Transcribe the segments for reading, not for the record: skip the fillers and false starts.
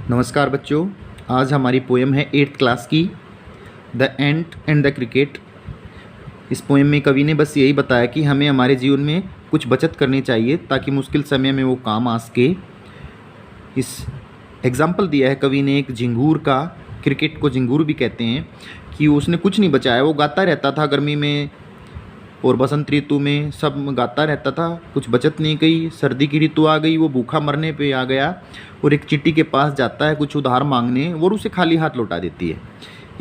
नमस्कार बच्चों, आज हमारी पोएम है 8th क्लास की the ant and the cricket. इस पोएम में कवि ने बस यही बताया कि हमें हमारे जीवन में कुछ बचत करनी चाहिए ताकि मुश्किल समय में वो काम आ सके। इस एग्जाम्पल दिया है कवि ने एक झिंगूर का, क्रिकेट को झिंगूर भी कहते हैं, कि उसने कुछ नहीं बचाया, वो गाता रहता था गर्मी में और बसंत ऋतु में सब गाता रहता था, कुछ बचत नहीं गई। सर्दी की ऋतु आ गई, वो भूखा मरने पे आ गया और एक चींटी के पास जाता है कुछ उधार मांगने और उसे खाली हाथ लौटा देती है।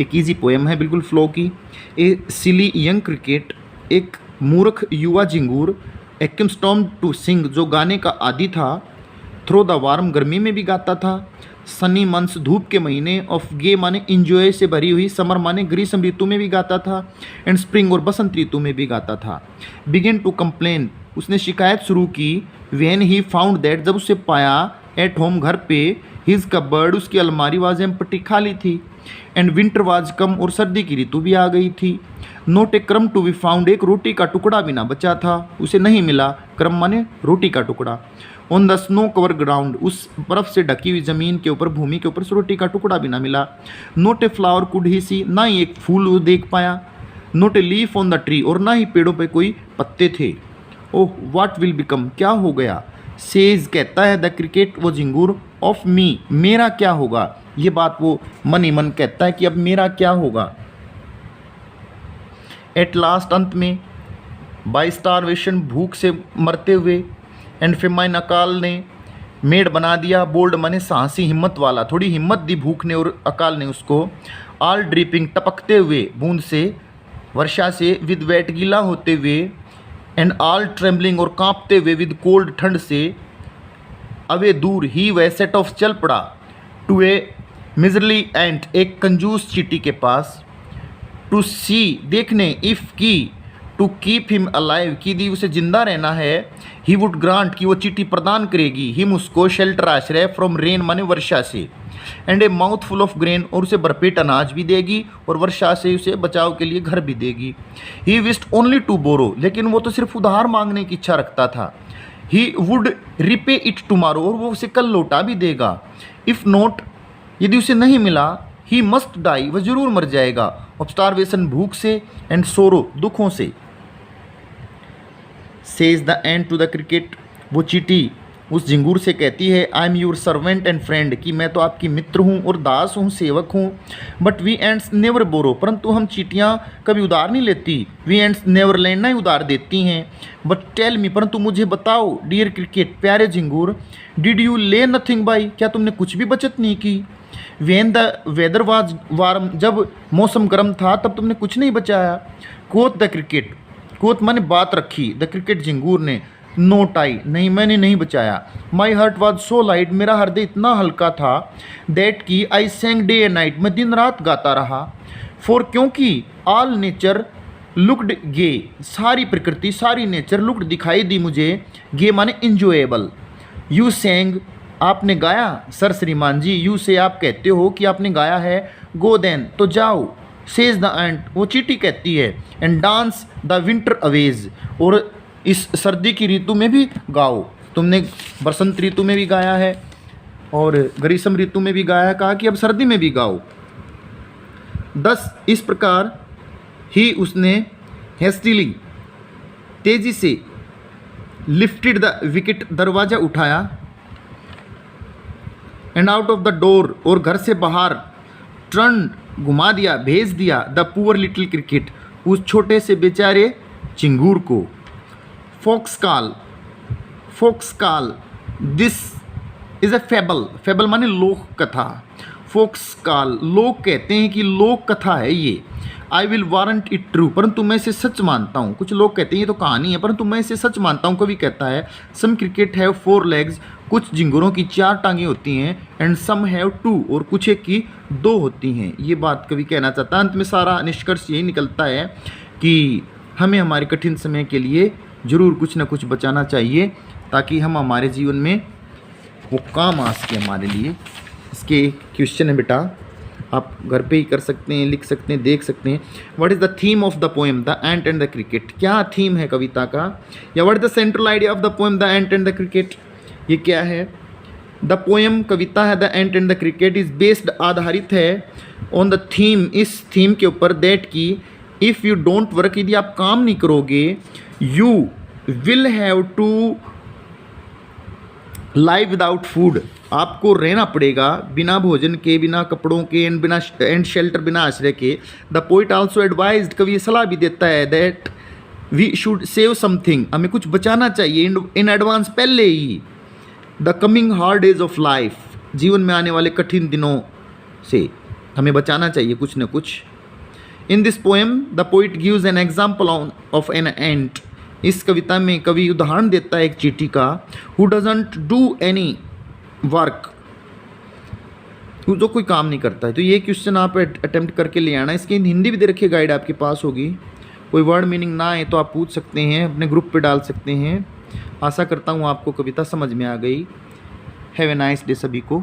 एक इजी पोएम है, बिल्कुल फ्लो की। ए सिली यंग क्रिकेट, एक मूर्ख युवा झिंगूर, एक्किमस्टॉम टू सिंग, जो गाने का आदी था, थ्रो द वार्म, गर्मी में भी गाता था, सनी मंथ्स, धूप के महीने, ऑफ गे माने इंजॉय से भरी हुई, समर माने ग्रीष्म ऋतु में भी गाता था, एंड स्प्रिंग और बसंत ऋतु में भी गाता था। बिगिन टू कंप्लेन, उसने शिकायत शुरू की। व्हेन ही फाउंड दैट, जब उसे पाया, एट होम, घर पे, हिज कबर्ड, उसकी अलमारी वाज एम्प्टी, खाली थी, एंड विंटर वाज कम, और सर्दी की ऋतु भी आ गई थी। नोट ए क्रम टू बी फाउंड, एक रोटी का टुकड़ा भी ना बचा था, उसे नहीं मिला। क्रम माने रोटी का टुकड़ा। On the snow cover ground, उस बर्फ से ढकी हुई ज़मीन के ऊपर, भूमि के ऊपर, रोटी का टुकड़ा भी ना मिला। Not a flower could he see, ना ही एक फूल वो देख पाया। Not a leaf on the tree, और ना ही पेड़ों पे कोई पत्ते थे। ओह व्हाट विल बिकम, क्या हो गया। सेज, कहता है, द क्रिकेट, वो झिंगूर, ऑफ मी, मेरा क्या होगा। ये बात वो मन ही मन कहता है कि अब मेरा क्या होगा। एट लास्ट, अंत में, बाय स्टारवेशन, भूख से मरते हुए, एंड फेमाइन, अकाल ने, मेड बना दिया, बोल्ड माने साहसी, हिम्मत वाला, थोड़ी हिम्मत दी भूख ने और अकाल ने उसको। ऑल ड्रिपिंग, टपकते हुए बूंद से, वर्षा से, विद वेट, गीला होते हुए, एंड ऑल ट्रेम्बलिंग, और कांपते हुए, विद कोल्ड, ठंड से, अवे, दूर, ही वह, सेट ऑफ, चल पड़ा, टू ए मिजरली एंट, एक कंजूस चींटी के पास, टू सी, देखने, इफ़, की, टू कीप हिम अलाइव, की दी उसे जिंदा रहना है, ही वुड ग्रांट, की वो चींटी प्रदान करेगी, हिम उसको, शेल्टर, आश्रय, फ्रॉम रेन माने वर्षा से, and A mouth full of grain, और उसे भरपेट अनाज भी देगी और वर्षा से उसे बचाव के लिए घर भी देगी। He wished only to borrow, लेकिन वो तो सिर्फ उधार मांगने की इच्छा रखता था। He would repay it tomorrow, और वो उसे कल लौटा भी देगा। इफ़ नॉट, यदि उसे नहीं मिला, ही मस्ट डाई, वह जरूर मर जाएगा, ऑफ स्टारवेशन, भूख से, एंड सोरो, दुखों से। Says the ant to the cricket, वो चींटी उस झिंगूर से कहती है, I am your servant and friend, कि मैं तो आपकी मित्र हूँ और दास हूँ, सेवक हूँ। बट वी एंड्स नेवर बोरो, परंतु हम चींटियाँ कभी उधार नहीं लेती। वी एंड्स नेवर लैंड, ना उधार देती हैं। बट टेल मी, परंतु मुझे बताओ, डियर क्रिकेट, प्यारे झिंगूर, did you lay nothing by, क्या तुमने कुछ भी बचत नहीं की। When the weather was warm, जब मौसम गर्म था तब तुमने कुछ नहीं बचाया। कोट द क्रिकेट, कोट माने बात रखी, द क्रिकेट, झिंगूर ने, नो टाई, नहीं मैंने नहीं बचाया। My heart was so light, मेरा हृदय इतना हल्का था, दैट की आई सेंग डे एंड नाइट, मैं दिन रात गाता रहा। फॉर, क्योंकि, ऑल नेचर लुक्ड गे, सारी प्रकृति, सारी नेचर, लुक्ड, दिखाई दी मुझे, गे माने इंजॉयबल। यू सेंग, आपने गाया, सर श्रीमान जी, यू से, आप कहते हो कि आपने गाया है, गो देन, तो जाओ, सेज द एंट, वो चींटी कहती है, and dance the winter Awez, और इस सर्दी की ऋतु में भी गाओ। तुमने बसंत ऋतु में भी गाया है और ग्रीष्म ऋतु में भी गाया, कहा कि अब सर्दी में भी गाओ। 10, इस प्रकार, ही, उसने, हेस्टिली, तेजी से, लिफ्टेड द विकेट, दरवाजा उठाया, and out of the door, और घर से बाहर, टर्न, घुमा दिया, भेज दिया, द पुअर लिटिल क्रिकेट, उस छोटे से बेचारे चिंगूर को। फोक्सकाल, फोक्सकाल, this is a fable, fable माने लोक कथा। फोक्सकाल, लोग कहते हैं कि लोक कथा है ये। I will warrant it true, परंतु मैं इसे सच मानता हूँ। कुछ लोग कहते हैं ये तो कहानी है, परंतु मैं इसे सच मानता हूँ। कवि कहता है, सम क्रिकेट हैव 4 लेग्स, कुछ झिंगुरों की 4 टांगें होती हैं, एंड सम हैव 2, और कुछ एक की 2 होती हैं। ये बात कवि कहना चाहता है। अंत में सारा निष्कर्ष यही निकलता है कि हमें हमारे कठिन समय के लिए ज़रूर कुछ ना कुछ बचाना चाहिए, ताकि हम हमारे जीवन में वो काम आ सके हमारे लिए। इसके क्वेश्चन है बेटा, आप घर पे ही कर सकते हैं, लिख सकते हैं, देख सकते हैं। What is the theme of the poem the ant and the cricket, क्या थीम है कविता का, या what is the central idea of the poem the ant and the cricket, ये क्या है। द पोएम कविता है the ant and the cricket is based आधारित है ऑन द थीम, इस थीम के ऊपर दैट की इफ़ यू डोंट वर्क, यदि आप काम नहीं करोगे, you will have to live without food, आपको रहना पड़ेगा बिना भोजन के, बिना कपड़ों के एंड शेल्टर, बिना आश्रय के। द पोइट आल्सो एडवाइज्ड, कवि सलाह भी देता है that we should save something, हमें कुछ बचाना चाहिए इन एडवांस, पहले ही। The coming hard days of life, जीवन में आने वाले कठिन दिनों से हमें बचाना चाहिए कुछ न कुछ। In this poem the poet gives an example of an ant, इस कविता में कवि उदाहरण देता है एक चींटी का, who doesn't do any work, जो कोई काम नहीं करता है। तो ये क्वेश्चन आप अटेम्प्ट करके ले आना। इसकी हिंदी भी दे रखी है, गाइड आपके पास होगी। कोई वर्ड मीनिंग ना आए तो आप पूछ सकते हैं, अपने ग्रुप पे डाल सकते हैं। आशा करता हूँ आपको कविता समझ में आ गई। हैव ए नाइस डे सभी को।